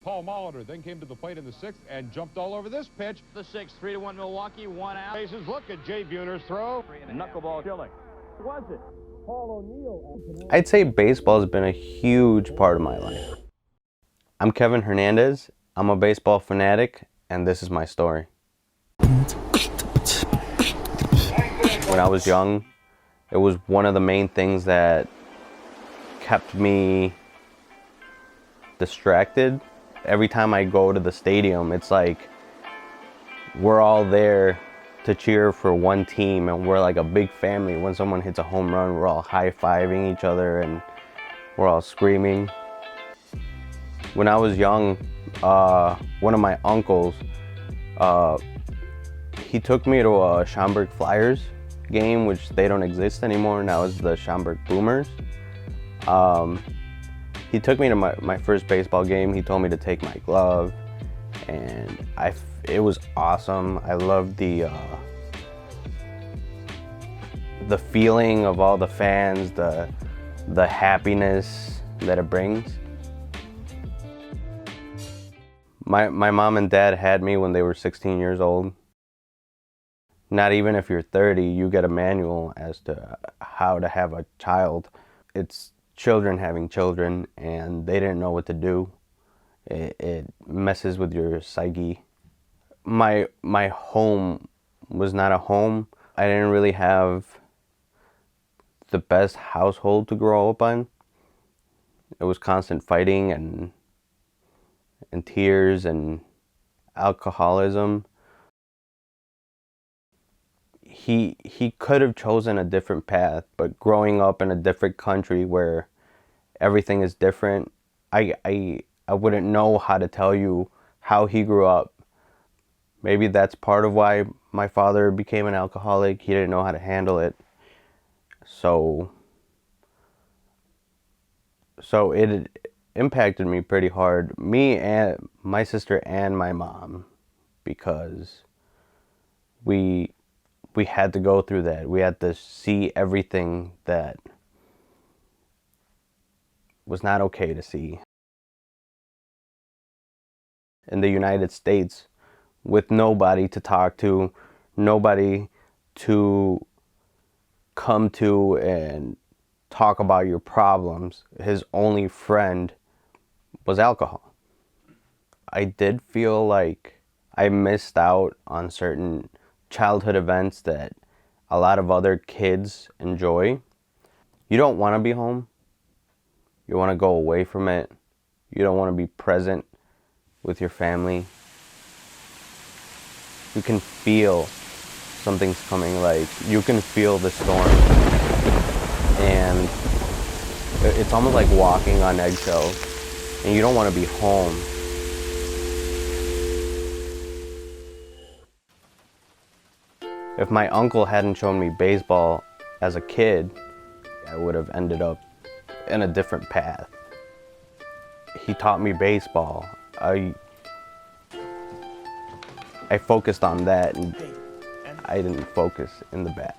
Paul Molitor then came to the plate in the sixth and jumped all over this pitch. The sixth, 3-1 Milwaukee, 1 out. Bases, look at Jay Buhner's throw. Knuckleball killing. Was it? Paul O'Neill. I'd say baseball has been a huge part of my life. I'm Kevin Hernandez. I'm a baseball fanatic, and this is my story. When I was young, it was one of the main things that kept me distracted. Every time I go to the stadium, it's like we're all there to cheer for one team, and we're like a big family. When someone hits a home run, we're all high-fiving each other and we're all screaming. When I was young, one of my uncles, he took me to a Schaumburg Flyers game, which they don't exist anymore. Now it's the Schaumburg Boomers. He took me to my first baseball game. He told me to take my glove, and it was awesome. I loved the feeling of all the fans, the happiness that it brings. My mom and dad had me when they were 16 years old. Not even if you're 30, you get a manual as to how to have a child. It's children having children, and they didn't know what to do. It messes with your psyche. My home was not a home. I didn't really have the best household to grow up in. It was constant fighting and tears and alcoholism. He could have chosen a different path, but growing up in a different country where everything is different, I wouldn't know how to tell you how he grew up. Maybe that's part of why my father became an alcoholic. He didn't know how to handle it. So it impacted me pretty hard, me and my sister and my mom, because we had to go through that. We had to see everything that was not okay to see. In the United States, with nobody to talk to, nobody to come to and talk about your problems, his only friend was alcohol. I did feel like I missed out on certain childhood events that a lot of other kids enjoy. You don't want to be home. You want to go away from it. You don't want to be present with your family. You can feel something's coming, like you can feel the storm. And it's almost like walking on eggshells, and you don't want to be home. If my uncle hadn't shown me baseball as a kid, I would have ended up in a different path. He taught me baseball. I focused on that, and I didn't focus in the bad.